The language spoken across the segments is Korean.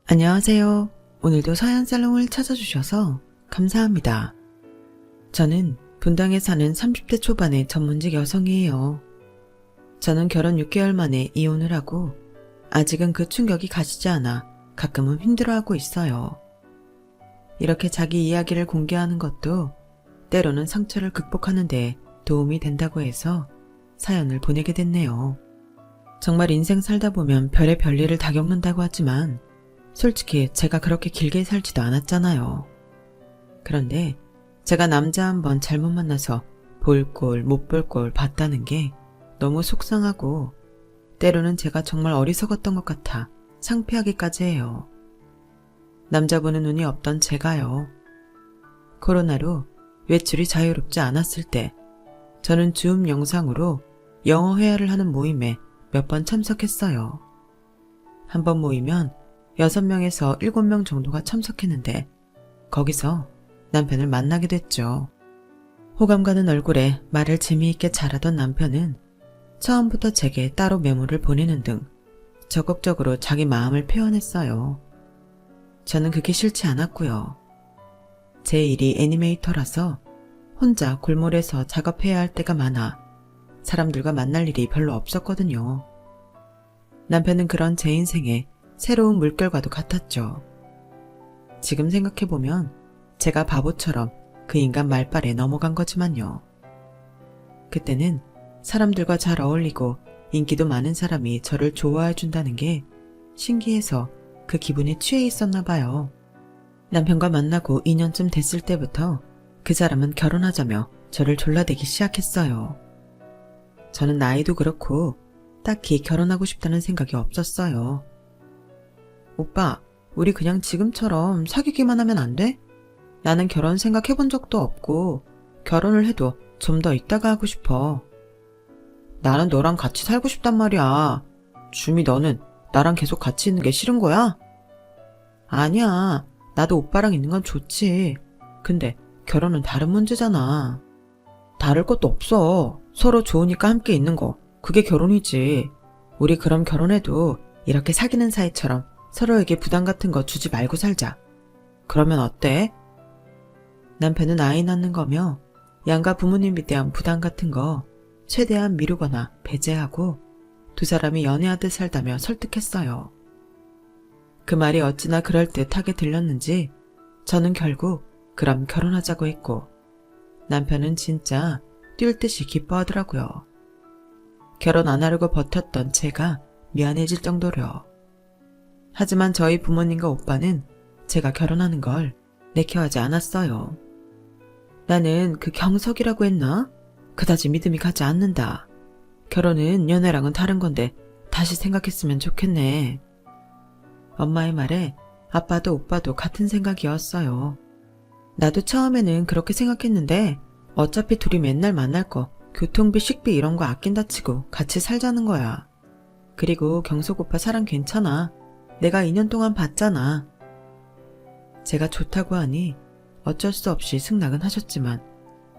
안녕하세요. 오늘도 서연살롱을 찾아주셔서 감사합니다. 저는 분당에 사는 30대 초반의 전문직 여성이에요. 저는 결혼 6개월 만에 이혼을 하고 아직은 그 충격이 가시지 않아 가끔은 힘들어하고 있어요. 이렇게 자기 이야기를 공개하는 것도 때로는 상처를 극복하는 데 도움이 된다고 해서 사연을 보내게 됐네요. 정말 인생 살다 보면 별의 별일을 다 겪는다고 하지만 솔직히 제가 그렇게 길게 살지도 않았잖아요. 그런데 제가 남자 한번 잘못 만나서 볼 꼴 못 볼 꼴 봤다는 게 너무 속상하고 때로는 제가 정말 어리석었던 것 같아 창피하기까지 해요. 남자 보는 눈이 없던 제가요. 코로나로 외출이 자유롭지 않았을 때 저는 줌 영상으로 영어 회화를 하는 모임에 몇 번 참석했어요. 한 번 모이면 6명에서 7명 정도가 참석했는데 거기서 남편을 만나게 됐죠. 호감 가는 얼굴에 말을 재미있게 잘하던 남편은 처음부터 제게 따로 메모를 보내는 등 적극적으로 자기 마음을 표현했어요. 저는 그게 싫지 않았고요. 제 일이 애니메이터라서 혼자 골몰에서 작업해야 할 때가 많아 사람들과 만날 일이 별로 없었거든요. 남편은 그런 제 인생에 새로운 물결과도 같았죠. 지금 생각해보면 제가 바보처럼 그 인간 말빨에 넘어간 거지만요. 그때는 사람들과 잘 어울리고 인기도 많은 사람이 저를 좋아해준다는 게 신기해서 그 기분에 취해 있었나 봐요. 남편과 만나고 2년쯤 됐을 때부터 그 사람은 결혼하자며 저를 졸라대기 시작했어요. 저는 나이도 그렇고 딱히 결혼하고 싶다는 생각이 없었어요. 오빠, 우리 그냥 지금처럼 사귀기만 하면 안 돼? 나는 결혼 생각해본 적도 없고 결혼을 해도 좀 더 있다가 하고 싶어. 나는 너랑 같이 살고 싶단 말이야. 주미, 너는 나랑 계속 같이 있는 게 싫은 거야? 아니야, 나도 오빠랑 있는 건 좋지. 근데 결혼은 다른 문제잖아. 다를 것도 없어. 서로 좋으니까 함께 있는 거, 그게 결혼이지. 우리 그럼 결혼해도 이렇게 사귀는 사이처럼 서로에게 부담 같은 거 주지 말고 살자. 그러면 어때? 남편은 아이 낳는 거며 양가 부모님에 대한 부담 같은 거 최대한 미루거나 배제하고 두 사람이 연애하듯 살다며 설득했어요. 그 말이 어찌나 그럴듯하게 들렸는지 저는 결국 그럼 결혼하자고 했고 남편은 진짜 뛸 듯이 기뻐하더라고요. 결혼 안 하려고 버텼던 제가 미안해질 정도로요. 하지만 저희 부모님과 오빠는 제가 결혼하는 걸 내켜하지 않았어요. 나는 그 경석이라고 했나? 그다지 믿음이 가지 않는다. 결혼은 연애랑은 다른 건데 다시 생각했으면 좋겠네. 엄마의 말에 아빠도 오빠도 같은 생각이었어요. 나도 처음에는 그렇게 생각했는데 어차피 둘이 맨날 만날 거 교통비 식비 이런 거 아낀다 치고 같이 살자는 거야. 그리고 경석 오빠 사람 괜찮아. 내가 2년 동안 봤잖아. 제가 좋다고 하니 어쩔 수 없이 승낙은 하셨지만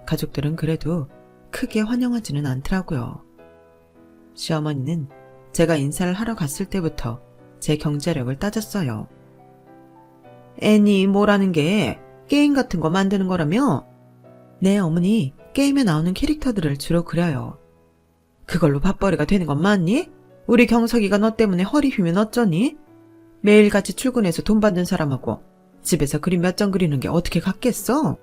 가족들은 그래도 크게 환영하지는 않더라고요. 시어머니는 제가 인사를 하러 갔을 때부터 제 경제력을 따졌어요. 애니 뭐라는 게 게임 같은 거 만드는 거라며? 네, 어머니, 게임에 나오는 캐릭터들을 주로 그려요. 그걸로 밥벌이가 되는 건 맞니? 우리 경석이가 너 때문에 허리 휘면 어쩌니? 매일같이 출근해서 돈 받는 사람하고 집에서 그림 몇 장 그리는 게 어떻게 같겠어?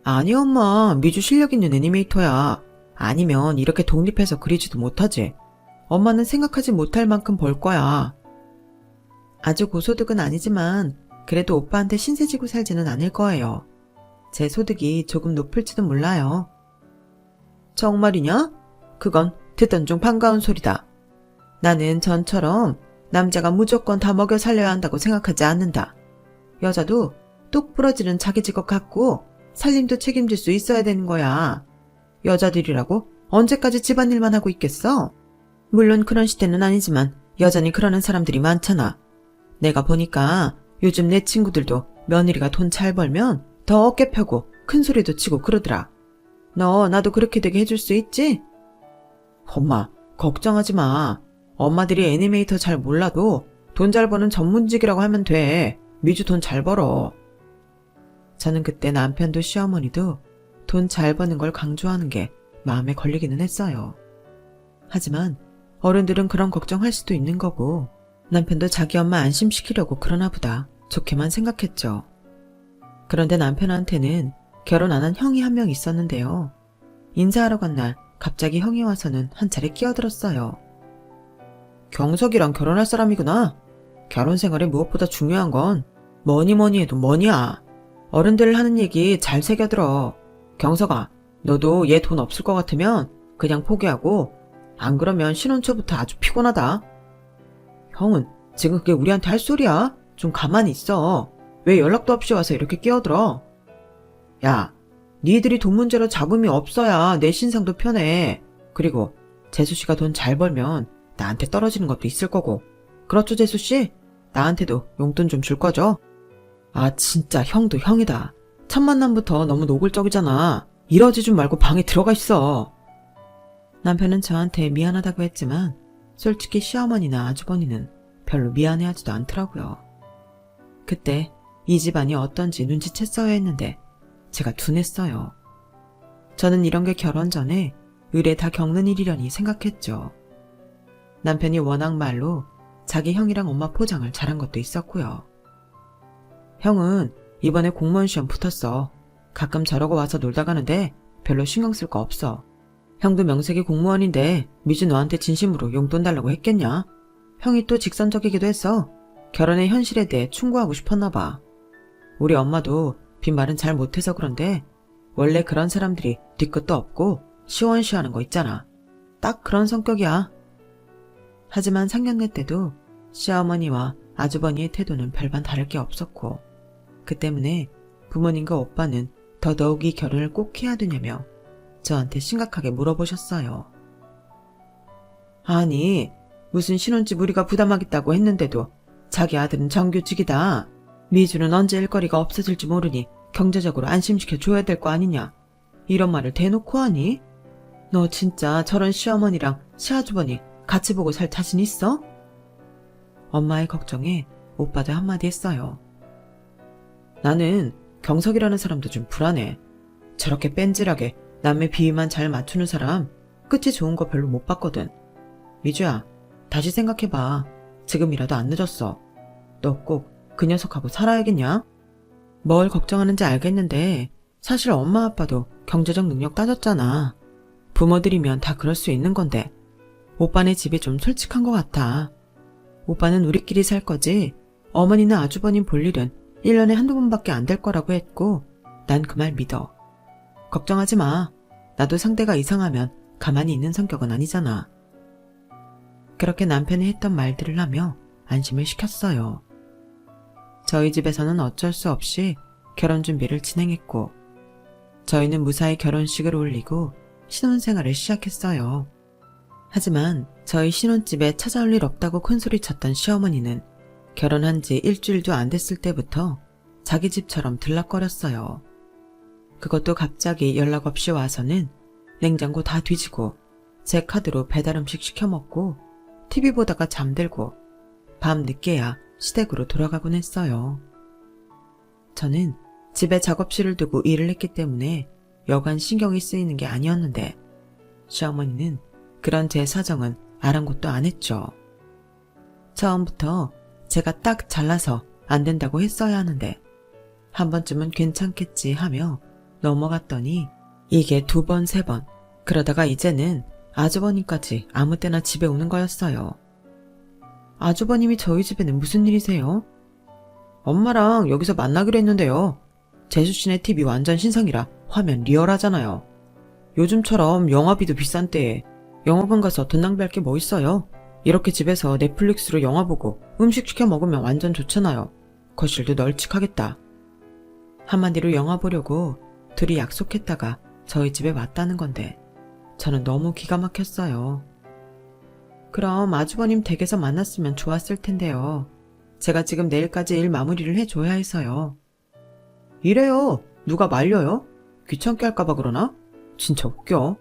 아니 엄마, 미주 실력 있는 애니메이터야. 아니면 이렇게 독립해서 그리지도 못하지. 엄마는 생각하지 못할 만큼 벌 거야. 아주 고소득은 아니지만 그래도 오빠한테 신세지고 살지는 않을 거예요. 제 소득이 조금 높을지도 몰라요. 정말이냐? 그건 듣던 중 반가운 소리다. 나는 전처럼 남자가 무조건 다 먹여 살려야 한다고 생각하지 않는다. 여자도 똑 부러지는 자기 직업 갖고 살림도 책임질 수 있어야 되는 거야. 여자들이라고 언제까지 집안일만 하고 있겠어? 물론 그런 시대는 아니지만 여전히 그러는 사람들이 많잖아. 내가 보니까 요즘 내 친구들도 며느리가 돈 잘 벌면 더 어깨 펴고 큰 소리도 치고 그러더라. 너 나도 그렇게 되게 해줄 수 있지? 엄마, 걱정하지 마. 엄마들이 애니메이터 잘 몰라도 돈 잘 버는 전문직이라고 하면 돼. 미주 돈 잘 벌어. 저는 그때 남편도 시어머니도 돈 잘 버는 걸 강조하는 게 마음에 걸리기는 했어요. 하지만 어른들은 그런 걱정할 수도 있는 거고 남편도 자기 엄마 안심시키려고 그러나 보다 좋게만 생각했죠. 그런데 남편한테는 결혼 안 한 형이 한 명 있었는데요. 인사하러 간 날 갑자기 형이 와서는 한 차례 끼어들었어요. 경석이랑 결혼할 사람이구나. 결혼 생활에 무엇보다 중요한 건 뭐니 해도 뭐니야. 어른들 하는 얘기 잘 새겨들어. 경석아, 너도 얘 돈 없을 것 같으면 그냥 포기하고 안 그러면 신혼 초부터 아주 피곤하다. 형은 지금 그게 우리한테 할 소리야? 좀 가만히 있어. 왜 연락도 없이 와서 이렇게 끼어들어? 야, 니들이 돈 문제로 잡음이 없어야 내 신상도 편해. 그리고 재수씨가 돈 잘 벌면 나한테 떨어지는 것도 있을 거고. 그렇죠, 재수씨? 나한테도 용돈 좀 줄 거죠? 아, 진짜 형도 형이다. 첫 만남부터 너무 노골적이잖아. 이러지 좀 말고 방에 들어가 있어. 남편은 저한테 미안하다고 했지만 솔직히 시어머니나 아주버니는 별로 미안해하지도 않더라고요. 그때 이 집안이 어떤지 눈치챘어야 했는데 제가 둔했어요. 저는 이런 게 결혼 전에 의례 다 겪는 일이려니 생각했죠. 남편이 워낙 말로 자기 형이랑 엄마 포장을 잘한 것도 있었고요. 형은 이번에 공무원 시험 붙었어. 가끔 저러고 와서 놀다 가는데 별로 신경 쓸 거 없어. 형도 명색이 공무원인데 미주 너한테 진심으로 용돈 달라고 했겠냐? 형이 또 직선적이기도 했어. 결혼의 현실에 대해 충고하고 싶었나 봐. 우리 엄마도 빈말은 잘 못해서 그런데 원래 그런 사람들이 뒤끝도 없고 시원시원한 거 있잖아. 딱 그런 성격이야. 하지만 상견례 때도 시어머니와 아주버니의 태도는 별반 다를 게 없었고 그 때문에 부모님과 오빠는 더더욱이 결혼을 꼭 해야 되냐며 저한테 심각하게 물어보셨어요. 아니, 무슨 신혼집 우리가 부담하겠다고 했는데도 자기 아들은 정규직이다. 미주는 언제 일거리가 없어질지 모르니 경제적으로 안심시켜 줘야 될 거 아니냐. 이런 말을 대놓고 하니? 너 진짜 저런 시어머니랑 시아주버니 같이 보고 살 자신 있어? 엄마의 걱정에 오빠도 한마디 했어요. 나는 경석이라는 사람도 좀 불안해. 저렇게 뺀질하게 남의 비위만 잘 맞추는 사람 끝이 좋은 거 별로 못 봤거든. 미주야, 다시 생각해봐. 지금이라도 안 늦었어. 너 꼭 그 녀석하고 살아야겠냐? 뭘 걱정하는지 알겠는데 사실 엄마 아빠도 경제적 능력 따졌잖아. 부모들이면 다 그럴 수 있는 건데 오빠네 집이 좀 솔직한 것 같아. 오빠는 우리끼리 살 거지 어머니나 아주버님 볼 일은 1년에 한두 번밖에 안 될 거라고 했고 난 그 말 믿어. 걱정하지 마. 나도 상대가 이상하면 가만히 있는 성격은 아니잖아. 그렇게 남편이 했던 말들을 하며 안심을 시켰어요. 저희 집에서는 어쩔 수 없이 결혼 준비를 진행했고 저희는 무사히 결혼식을 올리고 신혼생활을 시작했어요. 하지만 저희 신혼집에 찾아올 일 없다고 큰소리쳤던 시어머니는 결혼한 지 일주일도 안 됐을 때부터 자기 집처럼 들락거렸어요. 그것도 갑자기 연락 없이 와서는 냉장고 다 뒤지고 제 카드로 배달음식 시켜 먹고 TV 보다가 잠들고 밤 늦게야 시댁으로 돌아가곤 했어요. 저는 집에 작업실을 두고 일을 했기 때문에 여간 신경이 쓰이는 게 아니었는데 시어머니는 그런 제 사정은 아랑곳도 안 했죠. 처음부터 제가 딱 잘라서 안 된다고 했어야 하는데 한 번쯤은 괜찮겠지 하며 넘어갔더니 이게 2번, 3번 그러다가 이제는 아주버님까지 아무 때나 집에 오는 거였어요. 아주버님이 저희 집에는 무슨 일이세요? 엄마랑 여기서 만나기로 했는데요. 재수씨네 TV 완전 신상이라 화면 리얼하잖아요. 요즘처럼 영화비도 비싼 때에 영화관 가서 돈 낭비할 게 뭐 있어요? 이렇게 집에서 넷플릭스로 영화 보고 음식 시켜 먹으면 완전 좋잖아요. 거실도 널찍하겠다. 한마디로 영화 보려고 둘이 약속했다가 저희 집에 왔다는 건데 저는 너무 기가 막혔어요. 그럼 아주버님 댁에서 만났으면 좋았을 텐데요. 제가 지금 내일까지 일 마무리를 해줘야 해서요. 이래요. 누가 말려요? 귀찮게 할까봐 그러나? 진짜 웃겨.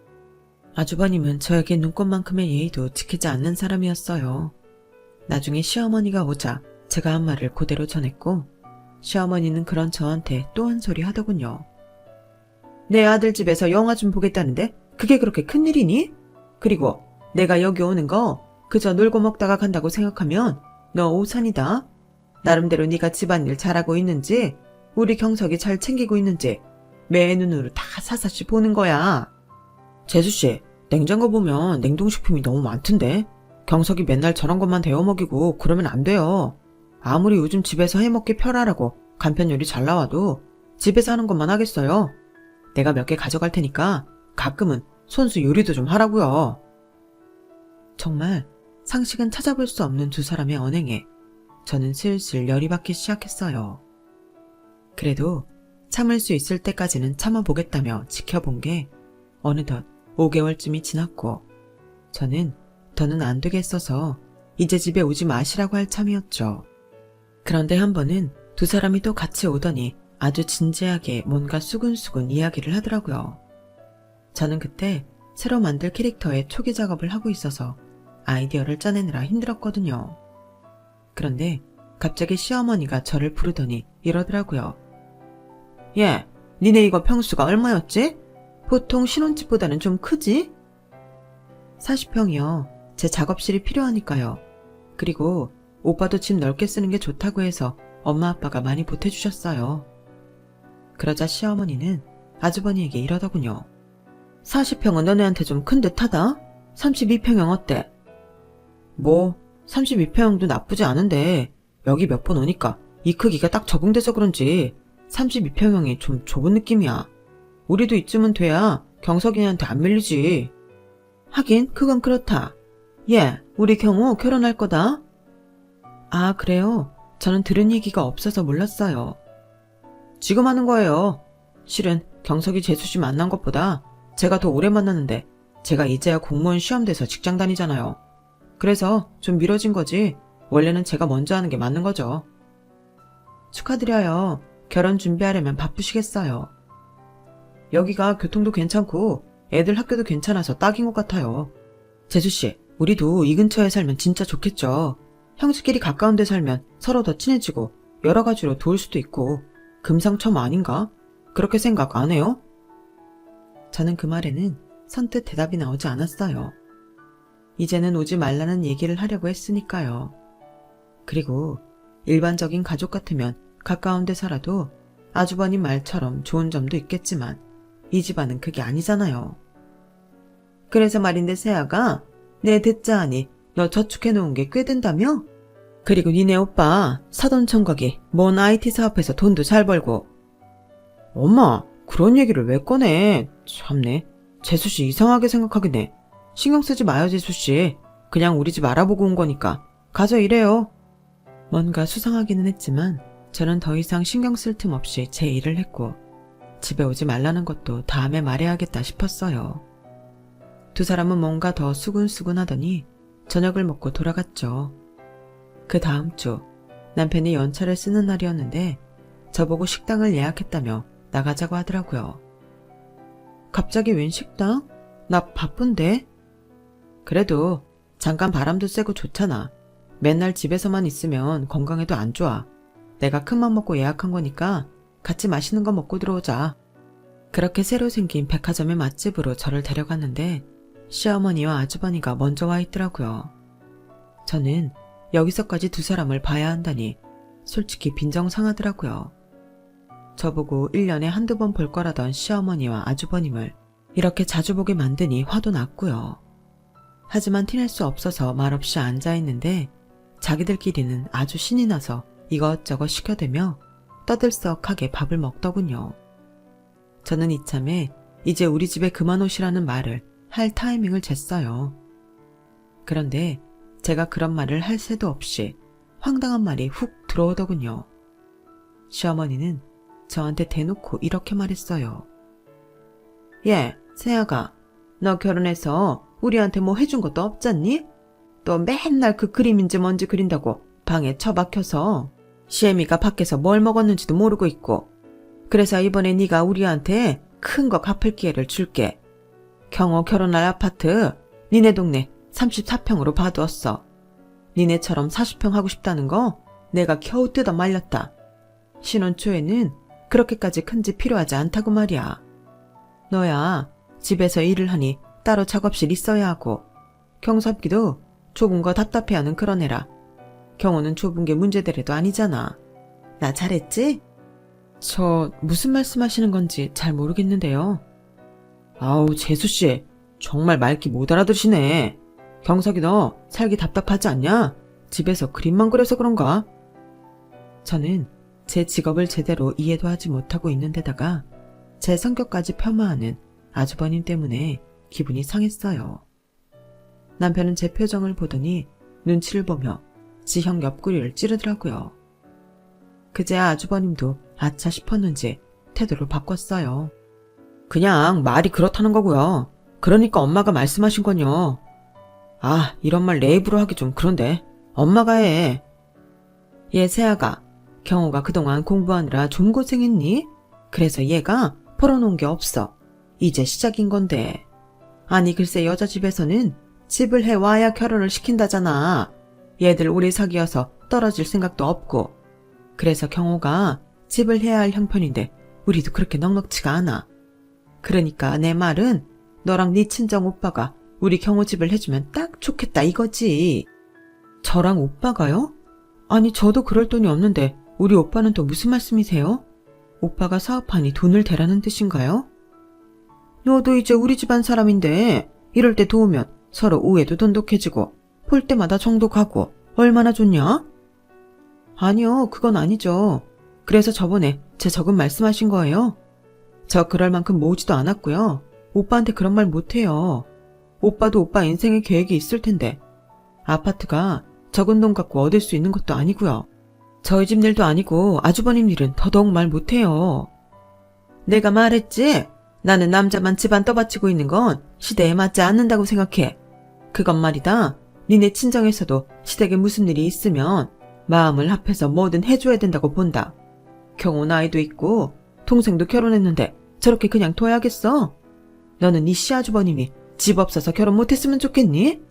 아주버님은 저에게 눈꽃만큼의 예의도 지키지 않는 사람이었어요. 나중에 시어머니가 오자 제가 한 말을 그대로 전했고 시어머니는 그런 저한테 또 한 소리 하더군요. 내 아들 집에서 영화 좀 보겠다는데 그게 그렇게 큰일이니? 그리고 내가 여기 오는 거 그저 놀고 먹다가 간다고 생각하면 너 오산이다. 나름대로 네가 집안일 잘하고 있는지 우리 경석이 잘 챙기고 있는지 매 눈으로 다 사사시 보는 거야. 재수씨, 냉장고 보면 냉동식품이 너무 많던데 경석이 맨날 저런 것만 데워 먹이고 그러면 안 돼요. 아무리 요즘 집에서 해먹기 편하라고 간편 요리 잘 나와도 집에서 하는 것만 하겠어요. 내가 몇 개 가져갈 테니까 가끔은 손수 요리도 좀 하라고요. 정말 상식은 찾아볼 수 없는 두 사람의 언행에 저는 슬슬 열이 받기 시작했어요. 그래도 참을 수 있을 때까지는 참아보겠다며 지켜본 게 어느덧 5개월쯤이 지났고 저는 더는 안 되겠어서 이제 집에 오지 마시라고 할 참이었죠. 그런데 한 번은 두 사람이 또 같이 오더니 아주 진지하게 뭔가 수근수근 이야기를 하더라고요. 저는 그때 새로 만들 캐릭터의 초기 작업을 하고 있어서 아이디어를 짜내느라 힘들었거든요. 그런데 갑자기 시어머니가 저를 부르더니 이러더라고요. 예, 니네 이거 평수가 얼마였지? 보통 신혼집보다는 좀 크지? 40평이요. 제 작업실이 필요하니까요. 그리고 오빠도 집 넓게 쓰는 게 좋다고 해서 엄마 아빠가 많이 보태주셨어요. 그러자 시어머니는 아주버니에게 이러더군요. 40평은 너네한테 좀 큰 듯하다? 32평형 어때? 뭐 32평형도 나쁘지 않은데 여기 몇 번 오니까 이 크기가 딱 적응돼서 그런지 32평형이 좀 좁은 느낌이야. 우리도 이쯤은 돼야 경석이한테 안 밀리지. 하긴 그건 그렇다. 예, 우리 경우 결혼할 거다. 아, 그래요? 저는 들은 얘기가 없어서 몰랐어요. 지금 하는 거예요. 실은 경석이 재수씨 만난 것보다 제가 더 오래 만났는데 제가 이제야 공무원 시험 돼서 직장 다니잖아요. 그래서 좀 미뤄진 거지 원래는 제가 먼저 하는 게 맞는 거죠. 축하드려요. 결혼 준비하려면 바쁘시겠어요. 여기가 교통도 괜찮고 애들 학교도 괜찮아서 딱인 것 같아요. 재수씨, 우리도 이 근처에 살면 진짜 좋겠죠. 형제끼리 가까운 데 살면 서로 더 친해지고 여러 가지로 도울 수도 있고 금상첨화 아닌가? 그렇게 생각 안 해요? 저는 그 말에는 선뜻 대답이 나오지 않았어요. 이제는 오지 말라는 얘기를 하려고 했으니까요. 그리고 일반적인 가족 같으면 가까운 데 살아도 아주버님 말처럼 좋은 점도 있겠지만 이 집안은 그게 아니잖아요. 그래서 말인데 세아가 내 듣자 하니 너 저축해놓은 게 꽤 된다며? 그리고 니네 오빠 사돈총각이 뭔 IT 사업해서 돈도 잘 벌고. 엄마, 그런 얘기를 왜 꺼내? 참네. 재수씨 이상하게 생각하겠네. 신경 쓰지 마요, 재수씨. 그냥 우리 집 알아보고 온 거니까. 가져 이래요. 뭔가 수상하기는 했지만 저는 더 이상 신경 쓸 틈 없이 제 일을 했고 집에 오지 말라는 것도 다음에 말해야겠다 싶었어요. 두 사람은 뭔가 더 수근수근 하더니 저녁을 먹고 돌아갔죠. 그 다음 주 남편이 연차를 쓰는 날이었는데 저보고 식당을 예약했다며 나가자고 하더라고요. 갑자기 웬 식당? 나 바쁜데? 그래도 잠깐 바람도 쐬고 좋잖아. 맨날 집에서만 있으면 건강에도 안 좋아. 내가 큰맘 먹고 예약한 거니까 같이 맛있는 거 먹고 들어오자. 그렇게 새로 생긴 백화점의 맛집으로 저를 데려갔는데 시어머니와 아주버니가 먼저 와 있더라고요. 저는 여기서까지 두 사람을 봐야 한다니 솔직히 빈정상하더라고요. 저보고 1년에 한두 번 볼 거라던 시어머니와 아주버님을 이렇게 자주 보게 만드니 화도 났고요. 하지만 티낼 수 없어서 말없이 앉아있는데 자기들끼리는 아주 신이 나서 이것저것 시켜대며 떠들썩하게 밥을 먹더군요. 저는 이참에 이제 우리 집에 그만 오시라는 말을 할 타이밍을 쟀어요. 그런데 제가 그런 말을 할 새도 없이 황당한 말이 훅 들어오더군요. 시어머니는 저한테 대놓고 이렇게 말했어요. 예, 세아가 너 결혼해서 우리한테 뭐 해준 것도 없잖니? 또 맨날 그 그림인지 뭔지 그린다고 방에 처박혀서 시애미가 밖에서 뭘 먹었는지도 모르고 있고 그래서 이번에 네가 우리한테 큰 거 갚을 기회를 줄게. 경호 결혼할 아파트 니네 동네 34평으로 봐두었어. 니네처럼 40평 하고 싶다는 거 내가 겨우 뜯어 말렸다. 신혼 초에는 그렇게까지 큰 집 필요하지 않다고 말이야. 너야 집에서 일을 하니 따로 작업실 있어야 하고, 경섭기도 좁은 거 답답해하는 그런 애라. 경호는 좁은 게 문제되래도 아니잖아. 나 잘했지? 저 무슨 말씀하시는 건지 잘 모르겠는데요. 아우, 재수씨 정말 말귀 못 알아들으시네. 경석이 너 살기 답답하지 않냐? 집에서 그림만 그려서 그런가? 저는 제 직업을 제대로 이해도 하지 못하고 있는데다가 제 성격까지 폄하하는 아주버님 때문에 기분이 상했어요. 남편은 제 표정을 보더니 눈치를 보며 지형 옆구리를 찌르더라고요. 그제야 아주버님도 아차 싶었는지 태도를 바꿨어요. 그냥 말이 그렇다는 거고요. 그러니까 엄마가 말씀하신 건요. 아, 이런 말 내 입으로 하기 좀 그런데 엄마가 해. 얘 새아가, 경호가 그동안 공부하느라 좀 고생했니? 그래서 얘가 벌어놓은 게 없어. 이제 시작인 건데. 아니 글쎄 여자 집에서는 집을 해와야 결혼을 시킨다잖아. 얘들 오래 사귀어서 떨어질 생각도 없고. 그래서 경호가 집을 해야 할 형편인데 우리도 그렇게 넉넉지가 않아. 그러니까 내 말은 너랑 네 친정 오빠가 우리 경호 집을 해주면 딱 좋겠다 이거지. 저랑 오빠가요? 아니 저도 그럴 돈이 없는데 우리 오빠는 또 무슨 말씀이세요? 오빠가 사업하니 돈을 대라는 뜻인가요? 너도 이제 우리 집안 사람인데 이럴 때 도우면 서로 우애도 돈독해지고 볼 때마다 정도 가고 얼마나 좋냐? 아니요, 그건 아니죠. 그래서 저번에 제 적은 말씀하신 거예요. 저 그럴 만큼 모으지도 않았고요. 오빠한테 그런 말 못해요. 오빠도 오빠 인생의 계획이 있을 텐데. 아파트가 적은 돈 갖고 얻을 수 있는 것도 아니고요. 저희 집 일도 아니고 아주버님 일은 더더욱 말 못해요. 내가 말했지? 나는 남자만 집안 떠받치고 있는 건 시대에 맞지 않는다고 생각해. 그건 말이다. 니네 친정에서도 시댁에 무슨 일이 있으면 마음을 합해서 뭐든 해줘야 된다고 본다. 경호 나이도 있고 동생도 결혼했는데 저렇게 그냥 둬야겠어? 너는 네 시아주버님이 집 없어서 결혼 못했으면 좋겠니?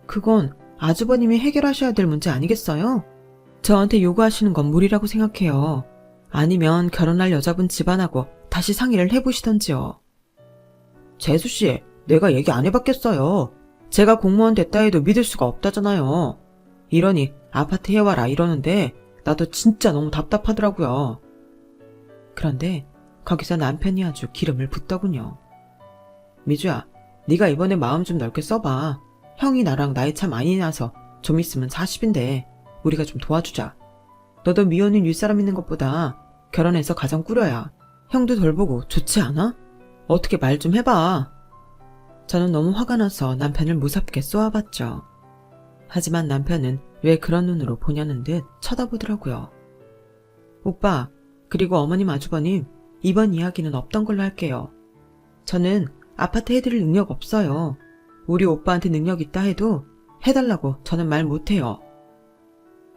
그건 아주버님이 해결하셔야 될 문제 아니겠어요? 저한테 요구하시는 건 무리라고 생각해요. 아니면 결혼할 여자분 집안하고 다시 상의를 해보시던지요. 재수씨, 내가 얘기 안 해봤겠어요. 제가 공무원 됐다 해도 믿을 수가 없다잖아요. 이러니 아파트 해와라 이러는데 나도 진짜 너무 답답하더라고요. 그런데 거기서 남편이 아주 기름을 붓더군요. 미주야, 네가 이번에 마음 좀 넓게 써봐. 형이 나랑 나이 차 많이 나서 좀 있으면 40인데 우리가 좀 도와주자. 너도 미혼인 윗사람 있는 것보다 결혼해서 가정 꾸려야 형도 돌보고 좋지 않아? 어떻게 말 좀 해봐. 저는 너무 화가 나서 남편을 무섭게 쏘아봤죠. 하지만 남편은 왜 그런 눈으로 보냐는 듯 쳐다보더라고요. 오빠, 그리고 어머님 아주버님, 이번 이야기는 없던 걸로 할게요. 저는 아파트 해드릴 능력 없어요. 우리 오빠한테 능력 있다 해도 해달라고 저는 말 못해요.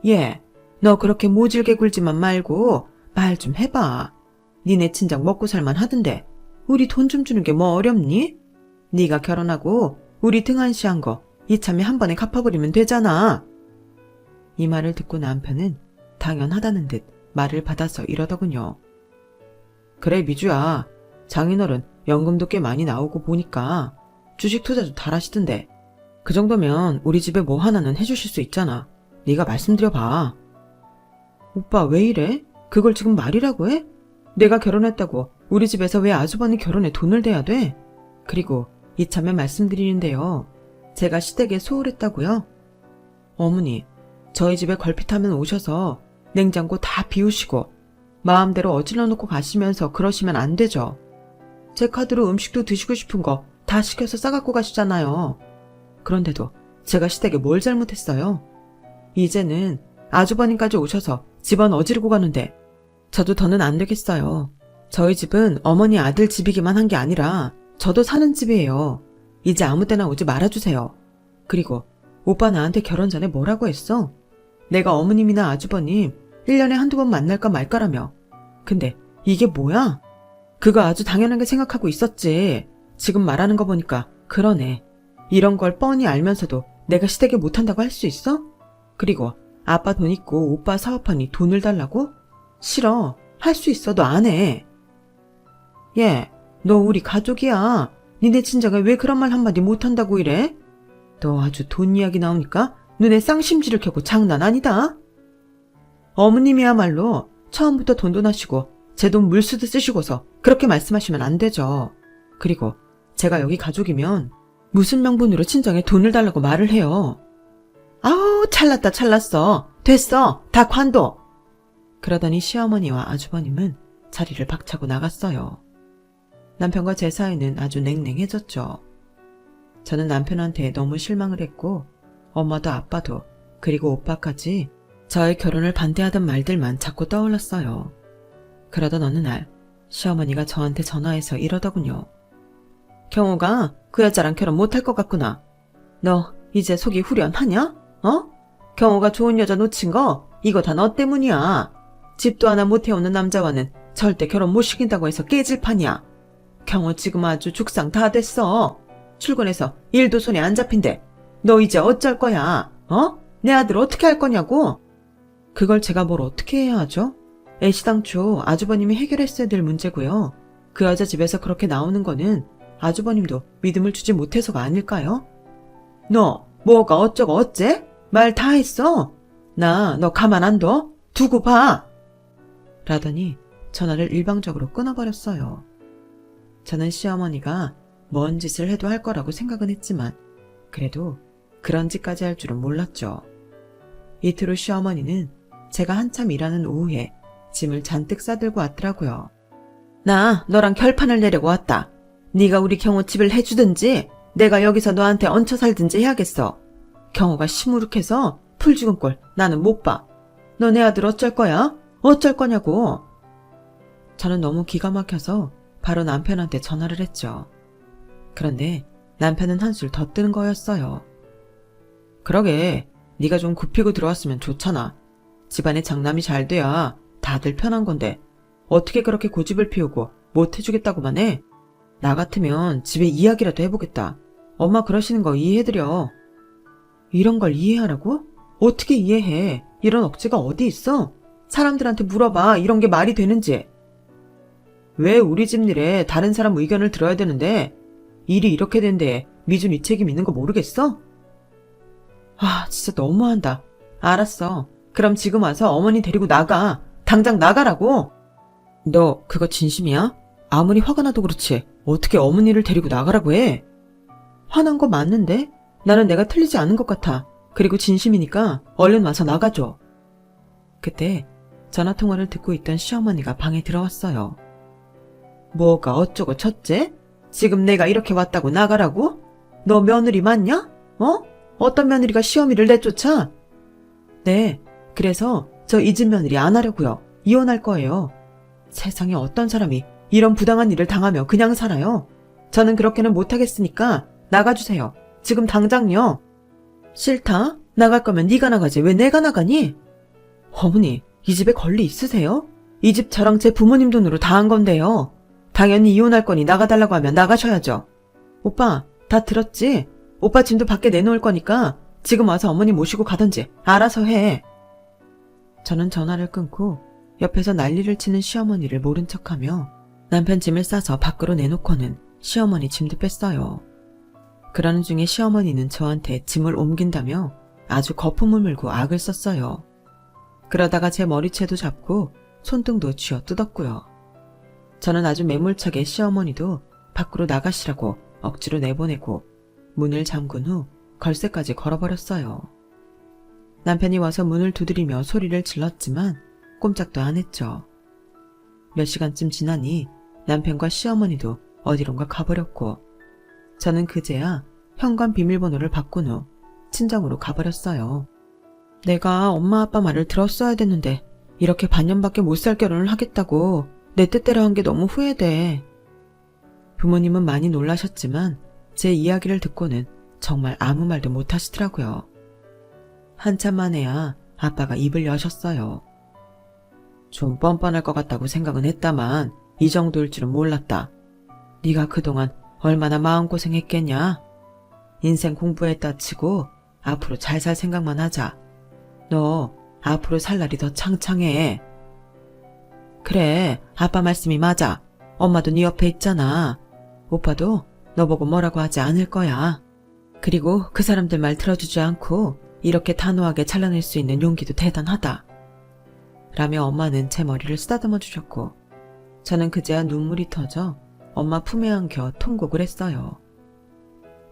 예, 너 그렇게 모질게 굴지만 말고 말 좀 해봐. 니네 친정 먹고 살만 하던데 우리 돈 좀 주는 게 뭐 어렵니? 네가 결혼하고 우리 등한시한 거 이참에 한 번에 갚아버리면 되잖아. 이 말을 듣고 남편은 당연하다는 듯 말을 받아서 이러더군요. 그래 미주야, 장인어른 연금도 꽤 많이 나오고 보니까 주식 투자도 잘하시던데 그 정도면 우리 집에 뭐 하나는 해주실 수 있잖아. 네가 말씀드려봐. 오빠 왜 이래? 그걸 지금 말이라고 해? 내가 결혼했다고 우리 집에서 왜 아주버니 결혼에 돈을 대야 돼? 그리고 이참에 말씀드리는데요. 제가 시댁에 소홀했다고요? 어머니, 저희 집에 걸핏하면 오셔서 냉장고 다 비우시고 마음대로 어질러 놓고 가시면서 그러시면 안 되죠. 제 카드로 음식도 드시고 싶은 거 다 시켜서 싸갖고 가시잖아요. 그런데도 제가 시댁에 뭘 잘못했어요? 이제는 아주버님까지 오셔서 집안 어지르고 가는데 저도 더는 안 되겠어요. 저희 집은 어머니 아들 집이기만 한 게 아니라 저도 사는 집이에요. 이제 아무 때나 오지 말아주세요. 그리고 오빠 나한테 결혼 전에 뭐라고 했어? 내가 어머님이나 아주버님 1년에 한두 번 만날까 말까라며. 근데 이게 뭐야? 그거 아주 당연하게 생각하고 있었지. 지금 말하는 거 보니까 그러네. 이런 걸 뻔히 알면서도 내가 시댁에 못한다고 할 수 있어? 그리고 아빠 돈 있고 오빠 사업하니 돈을 달라고? 싫어. 할 수 있어도 안 해. 얘, 너 우리 가족이야. 니네 친자가 왜 그런 말 한마디 못한다고 이래? 너 아주 돈 이야기 나오니까 눈에 쌍심지를 켜고 장난 아니다. 어머님이야말로 처음부터 돈돈하시고 제 돈 물쓰듯 쓰시고서 그렇게 말씀하시면 안 되죠. 그리고 제가 여기 가족이면 무슨 명분으로 친정에 돈을 달라고 말을 해요. 아우 찰났다 찰났어. 됐어. 다 관둬. 그러더니 시어머니와 아주버님은 자리를 박차고 나갔어요. 남편과 제 사이는 아주 냉랭해졌죠. 저는 남편한테 너무 실망을 했고 엄마도 아빠도 그리고 오빠까지 저의 결혼을 반대하던 말들만 자꾸 떠올랐어요. 그러던 어느 날 시어머니가 저한테 전화해서 이러더군요. 경호가 그 여자랑 결혼 못할 것 같구나. 너 이제 속이 후련하냐? 어? 경호가 좋은 여자 놓친 거 이거 다 너 때문이야. 집도 하나 못 해오는 남자와는 절대 결혼 못 시킨다고 해서 깨질 판이야. 경호 지금 아주 죽상 다 됐어. 출근해서 일도 손에 안 잡힌대. 너 이제 어쩔 거야? 어? 내 아들 어떻게 할 거냐고? 그걸 제가 뭘 어떻게 해야 하죠? 애시당초 아주버님이 해결했어야 될 문제고요. 그 여자 집에서 그렇게 나오는 거는 아주버님도 믿음을 주지 못해서가 아닐까요? 너 뭐가 어쩌고 어째? 말 다 했어? 나 너 가만 안 둬? 두고 봐. 라더니 전화를 일방적으로 끊어버렸어요. 저는 시어머니가 뭔 짓을 해도 할 거라고 생각은 했지만 그래도 그런 짓까지 할 줄은 몰랐죠. 이틀 후 시어머니는 제가 한참 일하는 오후에 짐을 잔뜩 싸들고 왔더라고요. 나 너랑 결판을 내려고 왔다. 네가 우리 경호 집을 해주든지 내가 여기서 너한테 얹혀 살든지 해야겠어. 경호가 시무룩해서 풀 죽은 꼴 나는 못 봐. 너 내 아들 어쩔 거야? 어쩔 거냐고. 저는 너무 기가 막혀서 바로 남편한테 전화를 했죠. 그런데 남편은 한술 더 뜨는 거였어요. 그러게 네가 좀 굽히고 들어왔으면 좋잖아. 집안에 장남이 잘 돼야 다들 편한 건데 어떻게 그렇게 고집을 피우고 못 해주겠다고만 해? 나 같으면 집에 이야기라도 해보겠다. 엄마 그러시는 거 이해해드려. 이런 걸 이해하라고? 어떻게 이해해? 이런 억지가 어디 있어? 사람들한테 물어봐. 이런 게 말이 되는지. 왜 우리 집 일에 다른 사람 의견을 들어야 되는데 일이 이렇게 된데 미준 이 책임 있는 거 모르겠어? 아 진짜 너무한다. 알았어. 그럼 지금 와서 어머니 데리고 나가. 당장 나가라고. 너 그거 진심이야? 아무리 화가 나도 그렇지 어떻게 어머니를 데리고 나가라고 해? 화난 거 맞는데? 나는 내가 틀리지 않은 것 같아. 그리고 진심이니까 얼른 와서 나가줘. 그때 전화통화를 듣고 있던 시어머니가 방에 들어왔어요. 뭐가 어쩌고 저째? 지금 내가 이렇게 왔다고 나가라고? 너 며느리 맞냐? 어? 어떤 며느리가 시어미를 내쫓아? 네, 그래서 저 이 집 며느리 안 하려고요. 이혼할 거예요. 세상에 어떤 사람이 이런 부당한 일을 당하며 그냥 살아요? 저는 그렇게는 못하겠으니까 나가주세요. 지금 당장요. 싫다? 나갈 거면 네가 나가지 왜 내가 나가니? 어머니, 이 집에 권리 있으세요? 이 집 저랑 제 부모님 돈으로 다 한 건데요. 당연히 이혼할 거니 나가달라고 하면 나가셔야죠. 오빠, 다 들었지? 오빠 짐도 밖에 내놓을 거니까 지금 와서 어머니 모시고 가든지 알아서 해. 저는 전화를 끊고 옆에서 난리를 치는 시어머니를 모른 척하며 남편 짐을 싸서 밖으로 내놓고는 시어머니 짐도 뺐어요. 그러는 중에 시어머니는 저한테 짐을 옮긴다며 아주 거품을 물고 악을 썼어요. 그러다가 제 머리채도 잡고 손등도 쥐어 뜯었고요. 저는 아주 매몰차게 시어머니도 밖으로 나가시라고 억지로 내보내고 문을 잠근 후 걸쇠까지 걸어버렸어요. 남편이 와서 문을 두드리며 소리를 질렀지만 꼼짝도 안 했죠. 몇 시간쯤 지나니 남편과 시어머니도 어디론가 가버렸고 저는 그제야 현관 비밀번호를 바꾼 후 친정으로 가버렸어요. 내가 엄마 아빠 말을 들었어야 됐는데 이렇게 반년밖에 못 살 결혼을 하겠다고 내 뜻대로 한 게 너무 후회돼. 부모님은 많이 놀라셨지만 제 이야기를 듣고는 정말 아무 말도 못 하시더라고요. 한참 만에야 아빠가 입을 여셨어요. 좀 뻔뻔할 것 같다고 생각은 했다만 이 정도일 줄은 몰랐다. 네가 그동안 얼마나 마음고생했겠냐. 인생 공부했다 치고 앞으로 잘 살 생각만 하자. 너 앞으로 살 날이 더 창창해. 그래, 아빠 말씀이 맞아. 엄마도 네 옆에 있잖아. 오빠도 너 보고 뭐라고 하지 않을 거야. 그리고 그 사람들 말 들어주지 않고 이렇게 단호하게 잘라낼 수 있는 용기도 대단하다. 라며 엄마는 제 머리를 쓰다듬어 주셨고 저는 그제야 눈물이 터져 엄마 품에 안겨 통곡을 했어요.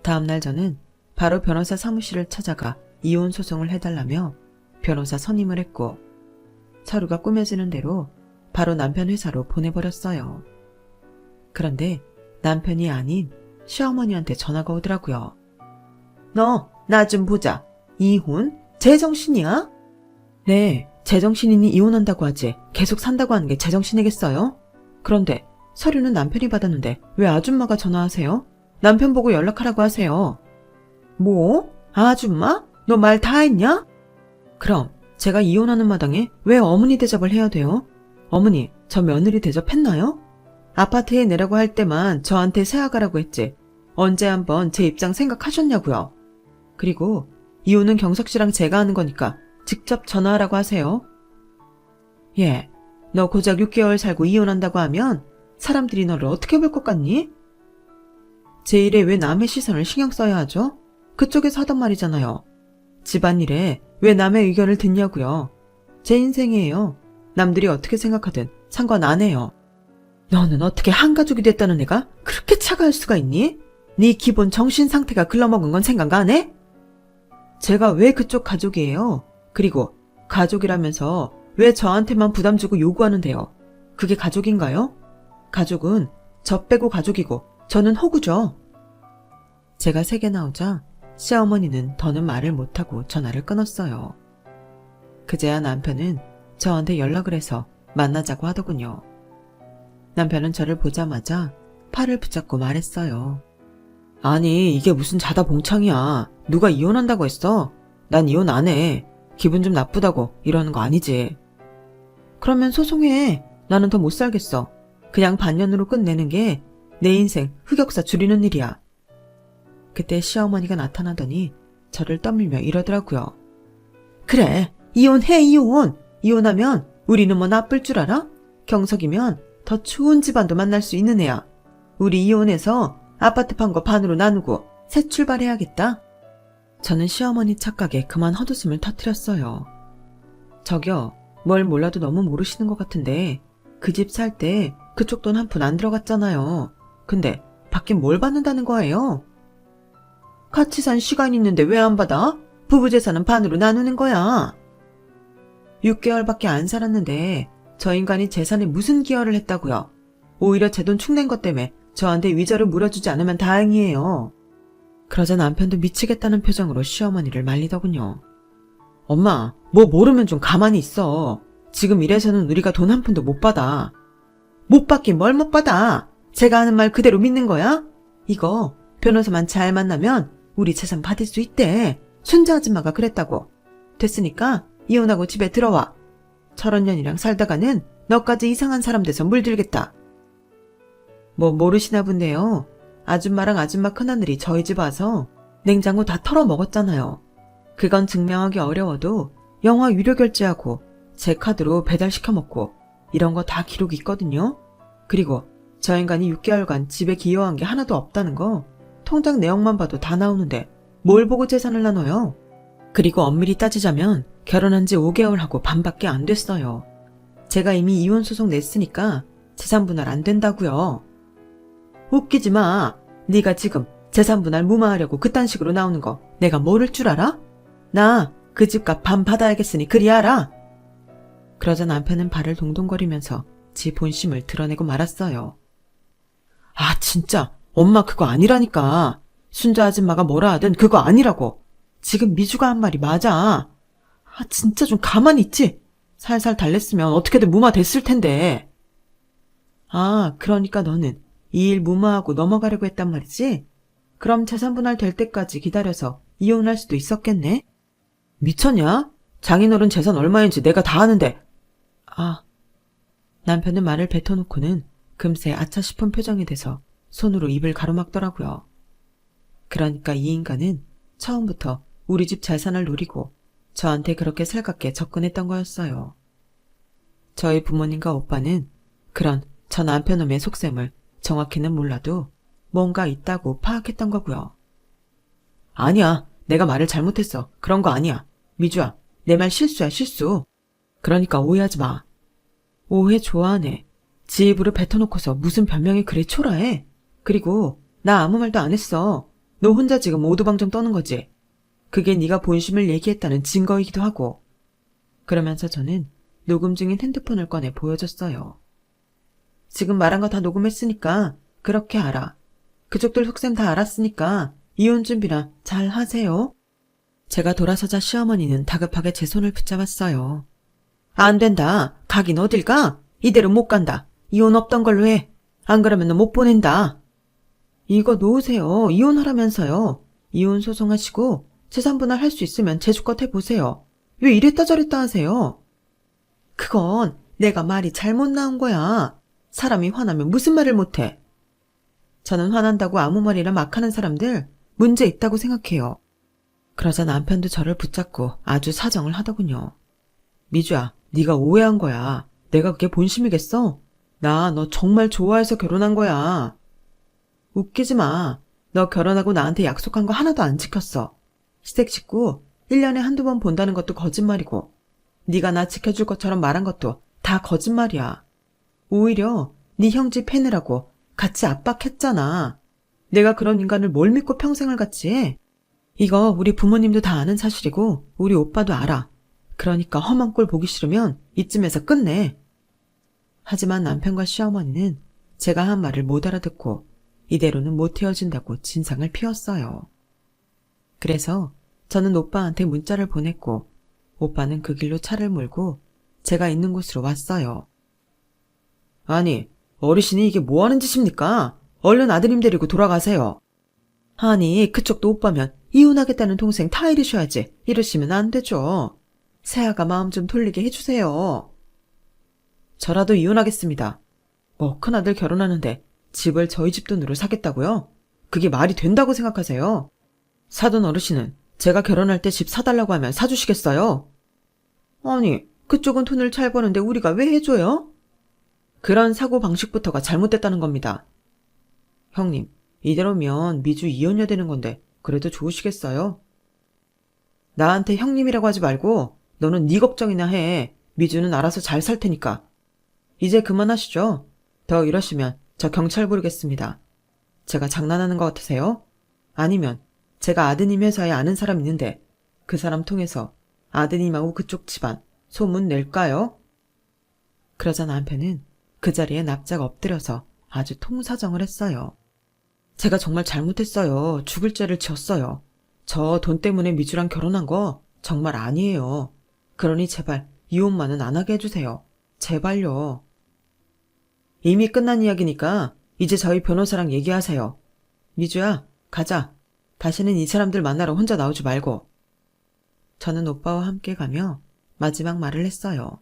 다음날 저는 바로 변호사 사무실을 찾아가 이혼 소송을 해달라며 변호사 선임을 했고 서류가 꾸며지는 대로 바로 남편 회사로 보내버렸어요. 그런데 남편이 아닌 시어머니한테 전화가 오더라고요. 너 나 좀 보자. 이혼? 제정신이야? 네, 제정신이니 이혼한다고 하지 계속 산다고 하는 게 제정신이겠어요? 그런데 서류는 남편이 받았는데 왜 아줌마가 전화하세요? 남편 보고 연락하라고 하세요. 뭐? 아줌마? 너 말 다 했냐? 그럼 제가 이혼하는 마당에 왜 어머니 대접을 해야 돼요? 어머니, 저 며느리 대접했나요? 아파트에 내라고 할 때만 저한테 세아가라고 했지. 언제 한번 제 입장 생각하셨냐고요. 그리고 이혼은 경석 씨랑 제가 하는 거니까 직접 전화하라고 하세요. 예, 너 고작 6개월 살고 이혼한다고 하면 사람들이 너를 어떻게 볼 것 같니? 제 일에 왜 남의 시선을 신경 써야 하죠? 그쪽에서 하던 말이잖아요. 집안일에 왜 남의 의견을 듣냐고요. 제 인생이에요. 남들이 어떻게 생각하든 상관 안 해요. 너는 어떻게 한 가족이 됐다는 애가 그렇게 차가울 수가 있니? 네 기본 정신 상태가 글러먹은 건 생각 안 해? 제가 왜 그쪽 가족이에요? 그리고 가족이라면서 왜 저한테만 부담 주고 요구하는데요? 그게 가족인가요? 가족은 저 빼고 가족이고 저는 호구죠. 제가 세게 나오자 시어머니는 더는 말을 못하고 전화를 끊었어요. 그제야 남편은 저한테 연락을 해서 만나자고 하더군요. 남편은 저를 보자마자 팔을 붙잡고 말했어요. 아니, 이게 무슨 자다 봉창이야. 누가 이혼한다고 했어? 난 이혼 안 해. 기분 좀 나쁘다고 이러는 거 아니지. 그러면 소송해. 나는 더 못 살겠어. 그냥 반년으로 끝내는 게 내 인생 흑역사 줄이는 일이야. 그때 시어머니가 나타나더니 저를 떠밀며 이러더라고요. 그래, 이혼해, 이혼. 이혼하면 우리는 뭐 나쁠 줄 알아? 경석이면 더 좋은 집안도 만날 수 있는 애야. 우리 이혼해서 아파트 판 거 반으로 나누고 새 출발해야겠다. 저는 시어머니 착각에 그만 헛웃음을 터뜨렸어요. 저기요, 뭘 몰라도 너무 모르시는 것 같은데 그 집 살 때 그쪽 돈 한 푼 안 들어갔잖아요. 근데 받긴 뭘 받는다는 거예요? 같이 산 시간이 있는데 왜 안 받아? 부부 재산은 반으로 나누는 거야. 6개월밖에 안 살았는데 저 인간이 재산에 무슨 기여를 했다고요? 오히려 제 돈 축낸 것 때문에 저한테 위자료 물어주지 않으면 다행이에요. 그러자 남편도 미치겠다는 표정으로 시어머니를 말리더군요. 엄마, 뭐 모르면 좀 가만히 있어. 지금 이래서는 우리가 돈 한 푼도 못 받아. 못 받긴 뭘 못 받아. 제가 하는 말 그대로 믿는 거야? 이거 변호사만 잘 만나면 우리 재산 받을 수 있대. 순자 아줌마가 그랬다고. 됐으니까 이혼하고 집에 들어와. 철원년이랑 살다가는 너까지 이상한 사람 돼서 물들겠다. 뭐 모르시나 본데요. 아줌마랑 아줌마 큰하늘이 저희 집 와서 냉장고 다 털어 먹었잖아요. 그건 증명하기 어려워도 영화 유료 결제하고 제 카드로 배달시켜 먹고 이런 거 다 기록이 있거든요. 그리고 저 인간이 6개월간 집에 기여한 게 하나도 없다는 거 통장 내역만 봐도 다 나오는데 뭘 보고 재산을 나눠요? 그리고 엄밀히 따지자면 결혼한 지 5개월 하고 반밖에 안 됐어요. 제가 이미 이혼 소송 냈으니까 재산 분할 안 된다고요. 웃기지 마. 네가 지금 재산 분할 무마하려고 그딴 식으로 나오는 거 내가 모를 줄 알아? 나 그 집값 반 받아야겠으니 그리 알아. 그러자 남편은 발을 동동거리면서 지 본심을 드러내고 말았어요. 아, 진짜 엄마 그거 아니라니까. 순자 아줌마가 뭐라 하든 그거 아니라고. 지금 미주가 한 말이 맞아. 아, 진짜 좀 가만히 있지. 살살 달랬으면 어떻게든 무마 됐을 텐데. 아, 그러니까 너는 이 일 무마하고 넘어가려고 했단 말이지? 그럼 재산 분할 될 때까지 기다려서 이혼할 수도 있었겠네? 미쳤냐? 장인어른 재산 얼마인지 내가 다 아는데. 아, 남편은 말을 뱉어놓고는 금세 아차 싶은 표정이 돼서 손으로 입을 가로막더라고요. 그러니까 이 인간은 처음부터 우리 집 재산을 노리고 저한테 그렇게 살갑게 접근했던 거였어요. 저희 부모님과 오빠는 그런 저 남편놈의 속셈을 정확히는 몰라도 뭔가 있다고 파악했던 거고요. 아니야, 내가 말을 잘못했어. 그런 거 아니야. 미주야, 내 말 실수야, 실수. 그러니까 오해하지 마. 오해 좋아하네. 지 입으로 뱉어놓고서 무슨 변명이 그리 초라해. 그리고 나 아무 말도 안 했어. 너 혼자 지금 오두방정 떠는 거지. 그게 네가 본심을 얘기했다는 증거이기도 하고. 그러면서 저는 녹음 중인 핸드폰을 꺼내 보여줬어요. 지금 말한 거 다 녹음했으니까 그렇게 알아. 그쪽들 속셈 다 알았으니까 이혼 준비나 잘 하세요. 제가 돌아서자 시어머니는 다급하게 제 손을 붙잡았어요. 안 된다. 가긴 어딜 가? 이대로 못 간다. 이혼 없던 걸로 해. 안 그러면 너 못 보낸다. 이거 놓으세요. 이혼하라면서요. 이혼 소송하시고 재산분할 할 수 있으면 제주껏 해보세요. 왜 이랬다 저랬다 하세요? 그건 내가 말이 잘못 나온 거야. 사람이 화나면 무슨 말을 못해. 저는 화난다고 아무 말이나 막 하는 사람들 문제 있다고 생각해요. 그러자 남편도 저를 붙잡고 아주 사정을 하더군요. 미주야, 네가 오해한 거야. 내가 그게 본심이겠어? 나 너 정말 좋아해서 결혼한 거야. 웃기지 마. 너 결혼하고 나한테 약속한 거 하나도 안 지켰어. 시댁 식구 1년에 한두 번 본다는 것도 거짓말이고 네가 나 지켜줄 것처럼 말한 것도 다 거짓말이야. 오히려 네 형제 패느라고 같이 압박했잖아. 내가 그런 인간을 뭘 믿고 평생을 같이 해? 이거 우리 부모님도 다 아는 사실이고 우리 오빠도 알아. 그러니까 험한 꼴 보기 싫으면 이쯤에서 끝내. 하지만 남편과 시어머니는 제가 한 말을 못 알아듣고 이대로는 못 헤어진다고 진상을 피웠어요. 그래서 저는 오빠한테 문자를 보냈고 오빠는 그 길로 차를 몰고 제가 있는 곳으로 왔어요. 아니, 어르신이 이게 뭐 하는 짓입니까? 얼른 아드님 데리고 돌아가세요. 아니, 그쪽도 오빠면 이혼하겠다는 동생 타이르셔야지. 이러시면 안 되죠. 새아가 마음 좀 돌리게 해주세요. 저라도 이혼하겠습니다. 뭐 큰아들 결혼하는데 집을 저희 집 돈으로 사겠다고요? 그게 말이 된다고 생각하세요? 사돈 어르신은 제가 결혼할 때 집 사달라고 하면 사주시겠어요? 아니, 그쪽은 돈을 잘 버는데 우리가 왜 해줘요? 그런 사고방식부터가 잘못됐다는 겁니다. 형님, 이대로면 미주 이혼녀 되는 건데 그래도 좋으시겠어요? 나한테 형님이라고 하지 말고 너는 네 걱정이나 해. 미주는 알아서 잘 살 테니까. 이제 그만하시죠. 더 이러시면 저 경찰 부르겠습니다. 제가 장난하는 것 같으세요? 아니면 제가 아드님 회사에 아는 사람 있는데 그 사람 통해서 아드님하고 그쪽 집안 소문 낼까요? 그러자 남편은 그 자리에 납작 엎드려서 아주 통사정을 했어요. 제가 정말 잘못했어요. 죽을 죄를 지었어요. 저 돈 때문에 미주랑 결혼한 거 정말 아니에요. 그러니 제발 이혼만은 안 하게 해주세요. 제발요. 이미 끝난 이야기니까 이제 저희 변호사랑 얘기하세요. 미주야, 가자. 다시는 이 사람들 만나러 혼자 나오지 말고. 저는 오빠와 함께 가며 마지막 말을 했어요.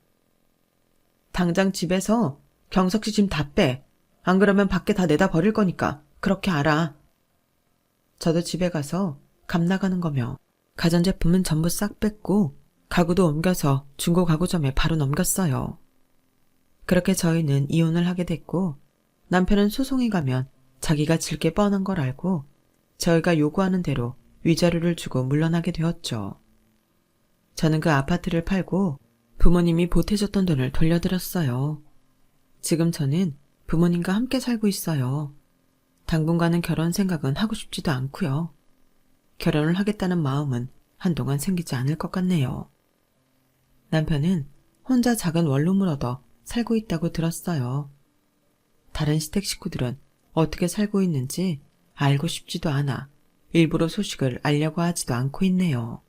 당장 집에서 경석씨 짐 다 빼. 안 그러면 밖에 다 내다 버릴 거니까 그렇게 알아. 저도 집에 가서 감 나가는 거며 가전제품은 전부 싹 뺐고 가구도 옮겨서 중고 가구점에 바로 넘겼어요. 그렇게 저희는 이혼을 하게 됐고 남편은 소송에 가면 자기가 질 게 뻔한 걸 알고 저희가 요구하는 대로 위자료를 주고 물러나게 되었죠. 저는 그 아파트를 팔고 부모님이 보태줬던 돈을 돌려드렸어요. 지금 저는 부모님과 함께 살고 있어요. 당분간은 결혼 생각은 하고 싶지도 않고요. 결혼을 하겠다는 마음은 한동안 생기지 않을 것 같네요. 남편은 혼자 작은 원룸을 얻어 살고 있다고 들었어요. 다른 시댁 식구들은 어떻게 살고 있는지 알고 싶지도 않아 일부러 소식을 알려고 하지도 않고 있네요.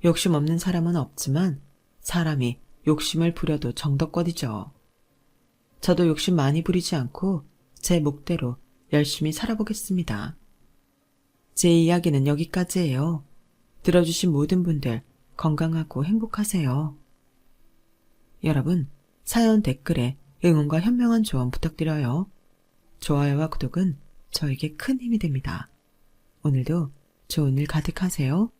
욕심 없는 사람은 없지만 사람이 욕심을 부려도 정덕거리죠. 저도 욕심 많이 부리지 않고 제 목대로 열심히 살아보겠습니다. 제 이야기는 여기까지예요. 들어주신 모든 분들 건강하고 행복하세요. 여러분, 사연 댓글에 응원과 현명한 조언 부탁드려요. 좋아요와 구독은 저에게 큰 힘이 됩니다. 오늘도 좋은 일 가득하세요.